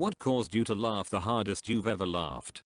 What caused you to laugh the hardest you've ever laughed?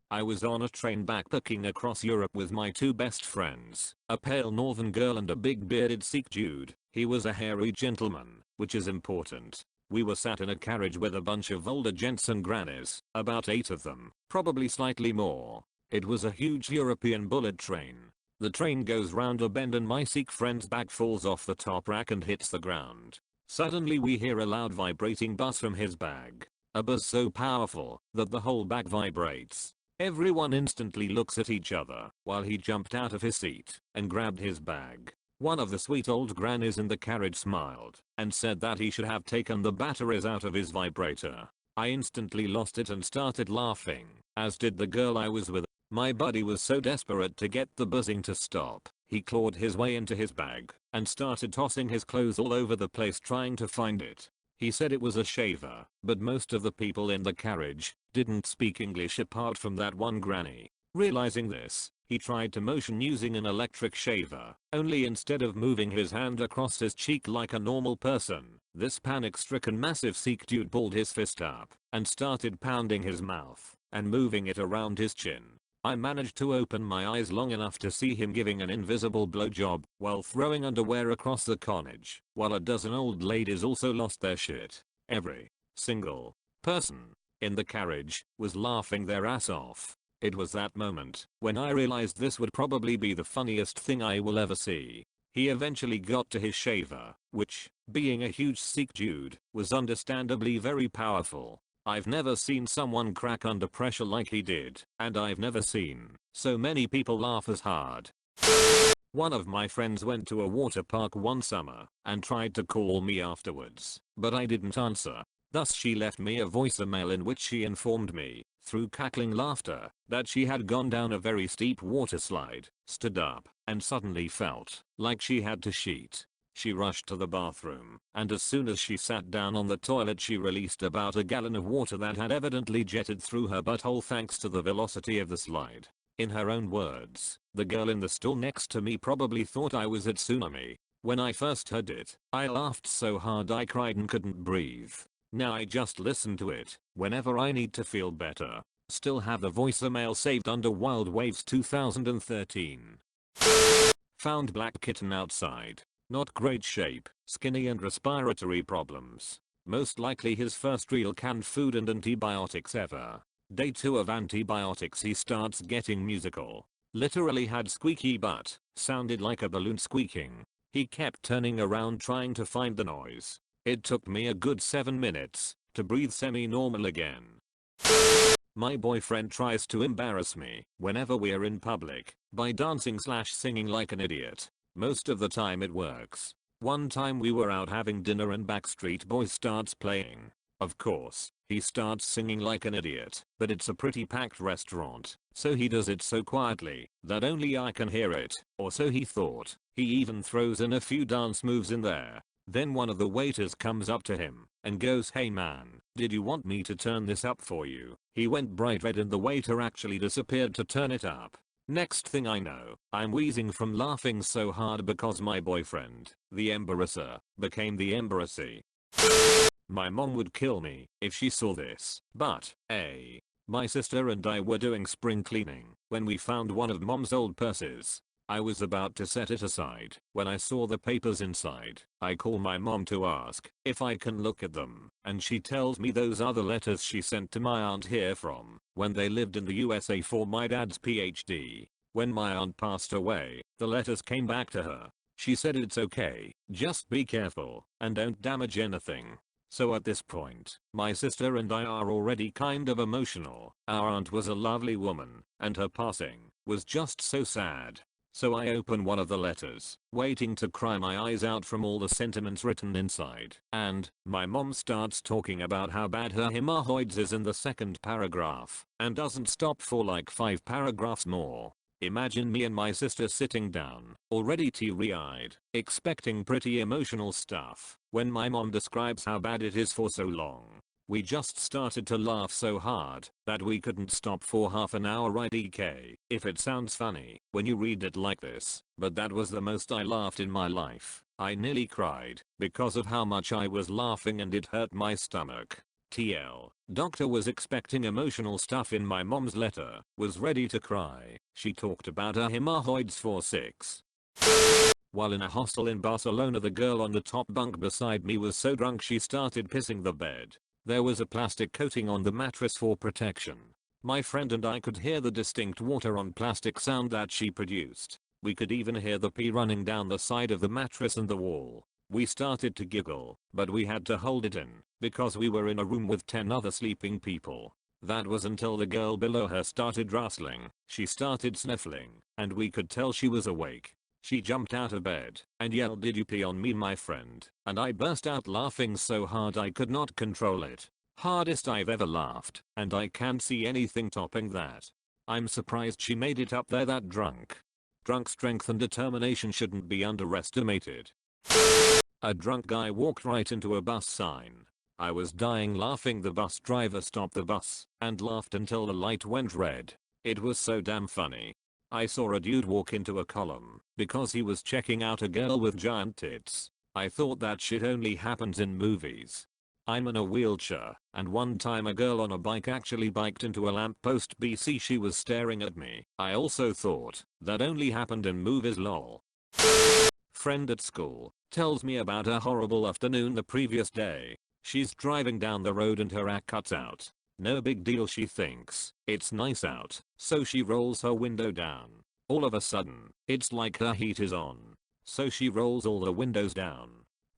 I was on a train backpacking across Europe with my two best friends, a pale northern girl and a big bearded Sikh dude. He was a hairy gentleman, which is important. We were sat in a carriage with a bunch of older gents and grannies, about 8 of them, probably slightly more. It was a huge European bullet train. The train goes round a bend and my Sikh friend's bag falls off the top rack and hits the ground. Suddenly we hear a loud vibrating buzz from his bag. A buzz so powerful that the whole bag vibrates. Everyone instantly looks at each other while he jumped out of his seat and grabbed his bag. One of the sweet old grannies in the carriage smiled and said that he should have taken the batteries out of his vibrator. I instantly lost it and started laughing, as did the girl I was with. My buddy was so desperate to get the buzzing to stop, he clawed his way into his bag and started tossing his clothes all over the place trying to find it. He said it was a shaver, but most of the people in the carriage didn't speak English apart from that one granny. Realizing this, he tried to motion using an electric shaver, only instead of moving his hand across his cheek like a normal person, this panic-stricken massive Sikh dude pulled his fist up and started pounding his mouth and moving it around his chin. I managed to open my eyes long enough to see him giving an invisible blowjob while throwing underwear across the carnage, while a dozen old ladies also lost their shit. Every single person in the carriage was laughing their ass off. It was that moment when I realized this would probably be the funniest thing I will ever see. He eventually got to his shaver, which, being a huge Sikh dude, was understandably very powerful. I've never seen someone crack under pressure like he did, and I've never seen so many people laugh as hard. One of my friends went to a water park one summer and tried to call me afterwards, but I didn't answer. Thus she left me a voicemail in which she informed me, through cackling laughter, that she had gone down a very steep water slide, stood up, and suddenly felt like she had to sheet. She rushed to the bathroom, and as soon as she sat down on the toilet she released about a gallon of water that had evidently jetted through her butthole thanks to the velocity of the slide. In her own words, the girl in the store next to me probably thought I was at tsunami. When I first heard it, I laughed so hard I cried and couldn't breathe. Now I just listen to it whenever I need to feel better. Still have the voicemail saved under Wild Waves 2013. Found black kitten outside. Not great shape, skinny and respiratory problems. Most likely his first real canned food and antibiotics ever. Day 2 of antibiotics he starts getting musical. Literally had squeaky butt, sounded like a balloon squeaking. He kept turning around trying to find the noise. It took me a good 7 minutes to breathe semi-normal again. My boyfriend tries to embarrass me whenever we're in public by dancing/singing like an idiot. Most of the time it works. One time we were out having dinner and Backstreet Boys starts playing. Of course, he starts singing like an idiot, but it's a pretty packed restaurant, so he does it so quietly that only I can hear it, or so he thought. He even throws in a few dance moves in there. Then one of the waiters comes up to him and goes, "Hey man, did you want me to turn this up for you?" He went bright red and the waiter actually disappeared to turn it up. Next thing I know, I'm wheezing from laughing so hard because my boyfriend, the embarrasser, became the embarrassee. My mom would kill me if she saw this, but, my sister and I were doing spring cleaning when we found one of mom's old purses. I was about to set it aside when I saw the papers inside. I call my mom to ask if I can look at them, and she tells me those are the letters she sent to my aunt here from when they lived in the USA for my dad's PhD. When my aunt passed away, the letters came back to her. She said it's okay, just be careful and don't damage anything. So at this point, my sister and I are already kind of emotional. Our aunt was a lovely woman, and her passing was just so sad. So I open one of the letters, waiting to cry my eyes out from all the sentiments written inside. And my mom starts talking about how bad her hemorrhoids is in the second paragraph, and doesn't stop for like 5 paragraphs more. Imagine me and my sister sitting down, already teary-eyed, expecting pretty emotional stuff, when my mom describes how bad it is for so long. We just started to laugh so hard that we couldn't stop for half an hour, right EK? If it sounds funny when you read it like this, but that was the most I laughed in my life. I nearly cried because of how much I was laughing and it hurt my stomach. TL. Doctor was expecting emotional stuff in my mom's letter. Was ready to cry. She talked about her hemorrhoids for 6. While in a hostel in Barcelona, the girl on the top bunk beside me was so drunk she started pissing the bed. There was a plastic coating on the mattress for protection. My friend and I could hear the distinct water on plastic sound that she produced. We could even hear the pee running down the side of the mattress and the wall. We started to giggle, but we had to hold it in, because we were in a room with 10 other sleeping people. That was until the girl below her started rustling. She started sniffling, and we could tell she was awake. She jumped out of bed and yelled, "Did you pee on me, my friend?" And I burst out laughing so hard I could not control it. Hardest I've ever laughed, and I can't see anything topping that. I'm surprised she made it up there that drunk. Drunk strength and determination shouldn't be underestimated. A drunk guy walked right into a bus sign. I was dying laughing. The bus driver stopped the bus and laughed until the light went red. It was so damn funny. I saw a dude walk into a column because he was checking out a girl with giant tits. I thought that shit only happens in movies. I'm in a wheelchair, and one time a girl on a bike actually biked into a lamppost. BC, she was staring at me. I also thought that only happened in movies, lol. Friend at school tells me about a horrible afternoon the previous day. She's driving down the road and her act cuts out. No big deal, she thinks. It's nice out, so she rolls her window down. All of a sudden, it's like her heat is on. So she rolls all the windows down.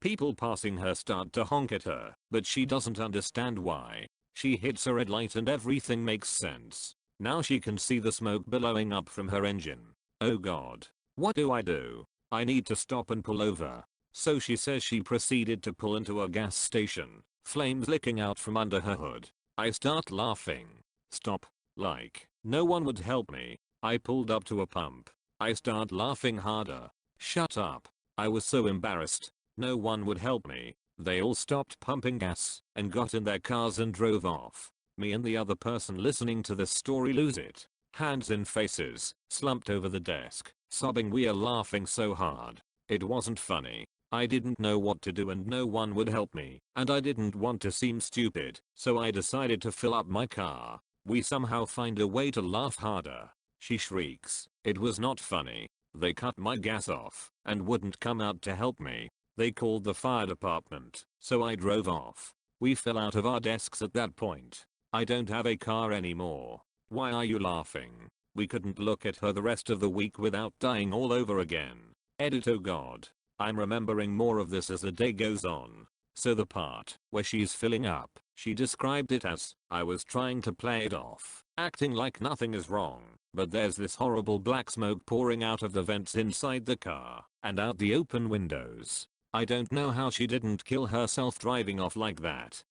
People passing her start to honk at her, but she doesn't understand why. She hits a red light and everything makes sense. Now she can see the smoke billowing up from her engine. Oh god. What do I do? I need to stop and pull over. So she says she proceeded to pull into a gas station, flames licking out from under her hood. I start laughing. Stop. Like, no one would help me. I pulled up to a pump. I start laughing harder. Shut up. I was so embarrassed. No one would help me. They all stopped pumping gas and got in their cars and drove off. Me and the other person listening to this story lose it. Hands in faces, slumped over the desk, sobbing. We are laughing so hard. It wasn't funny. I didn't know what to do and no one would help me, and I didn't want to seem stupid, so I decided to fill up my car. We somehow find a way to laugh harder. She shrieks. It was not funny. They cut my gas off and wouldn't come out to help me. They called the fire department, so I drove off. We fell out of our desks at that point. I don't have a car anymore. Why are you laughing? We couldn't look at her the rest of the week without dying all over again. Edit. Oh god. I'm remembering more of this as the day goes on. So the part where she's filling up, she described it as, I was trying to play it off, acting like nothing is wrong, but there's this horrible black smoke pouring out of the vents inside the car and out the open windows. I don't know how she didn't kill herself driving off like that.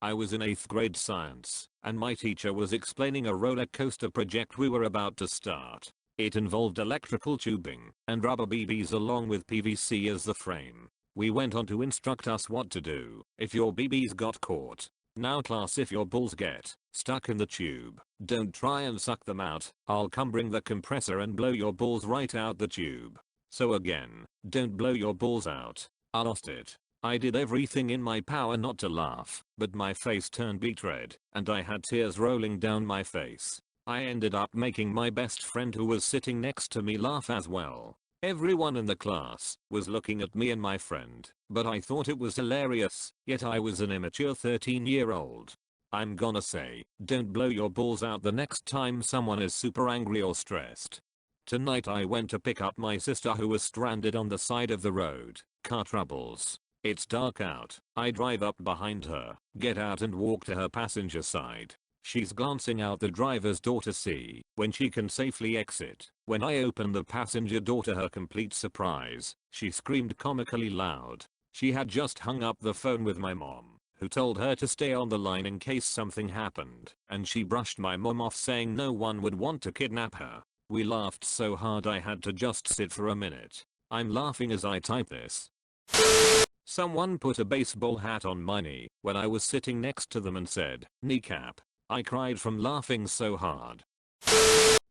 I was in 8th grade science, and my teacher was explaining a roller coaster project we were about to start. It involved electrical tubing and rubber BBs along with PVC as the frame. We went on to instruct us what to do if your BBs got caught. Now class, if your balls get stuck in the tube, don't try and suck them out. I'll come bring the compressor and blow your balls right out the tube. So again, don't blow your balls out. I lost it. I did everything in my power not to laugh, but my face turned beet red and I had tears rolling down my face. I ended up making my best friend who was sitting next to me laugh as well. Everyone in the class was looking at me and my friend, but I thought it was hilarious, yet I was an immature 13-year-old. I'm gonna say, don't blow your balls out the next time someone is super angry or stressed. Tonight I went to pick up my sister who was stranded on the side of the road. Car troubles. It's dark out. I drive up behind her, get out and walk to her passenger side. She's glancing out the driver's door to see when she can safely exit. When I open the passenger door, to her complete surprise, she screamed comically loud. She had just hung up the phone with my mom, who told her to stay on the line in case something happened, and she brushed my mom off saying no one would want to kidnap her. We laughed so hard I had to just sit for a minute. I'm laughing as I type this. Someone put a baseball hat on my knee when I was sitting next to them and said, "Kneecap." I cried from laughing so hard.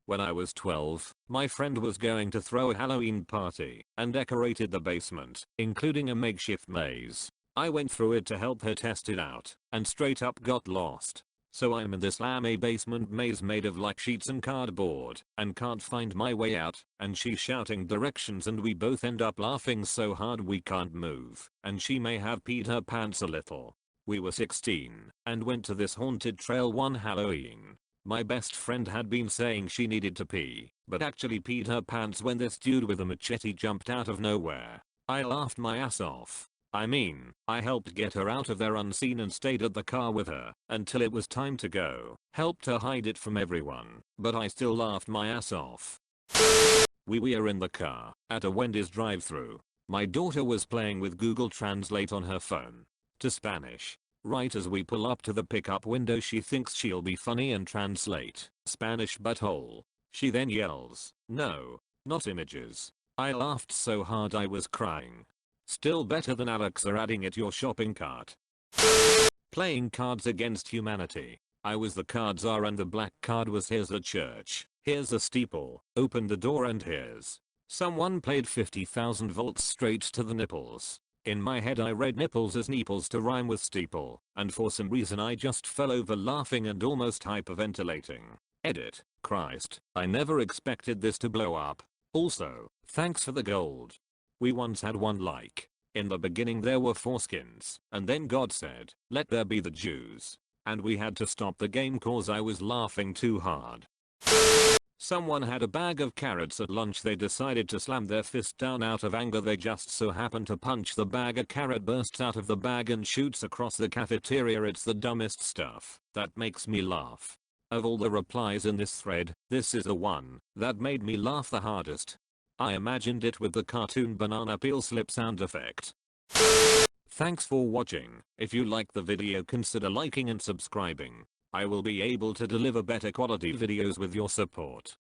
When I was 12, my friend was going to throw a Halloween party and decorated the basement, including a makeshift maze. I went through it to help her test it out and straight up got lost. So I'm in this lame basement maze made of like sheets and cardboard and can't find my way out, and she's shouting directions and we both end up laughing so hard we can't move, and she may have peed her pants a little. We were 16 and went to this haunted trail one Halloween. My best friend had been saying she needed to pee, but actually peed her pants when this dude with a machete jumped out of nowhere. I laughed my ass off. I mean, I helped get her out of there unseen and stayed at the car with her until it was time to go. Helped her hide it from everyone, but I still laughed my ass off. We were in the car at a Wendy's drive-thru. My daughter was playing with Google Translate on her phone to Spanish. Right as we pull up to the pickup window, she thinks she'll be funny and translate Spanish butthole. She then yells, "No, not images." I laughed so hard I was crying. Still better than Alexa adding it your shopping cart. Playing Cards Against Humanity. I was the card czar and the black card was here's a church, here's a steeple, open the door and here's. Someone played 50,000 volts straight to the nipples. In my head I read nipples as neeples to rhyme with steeple, and for some reason I just fell over laughing and almost hyperventilating. Edit. Christ, I never expected this to blow up. Also, thanks for the gold. We once had one like. In the beginning there were foreskins, and then God said, "Let there be the Jews." And we had to stop the game cause I was laughing too hard. Someone had a bag of carrots at lunch. They decided to slam their fist down out of anger. They just so happened to punch the bag. A carrot bursts out of the bag and shoots across the cafeteria. It's the dumbest stuff that makes me laugh. Of all the replies in this thread, this is the one that made me laugh the hardest. I imagined it with the cartoon banana peel slip sound effect. Thanks for watching. If you liked the video, consider liking and subscribing. I will be able to deliver better quality videos with your support.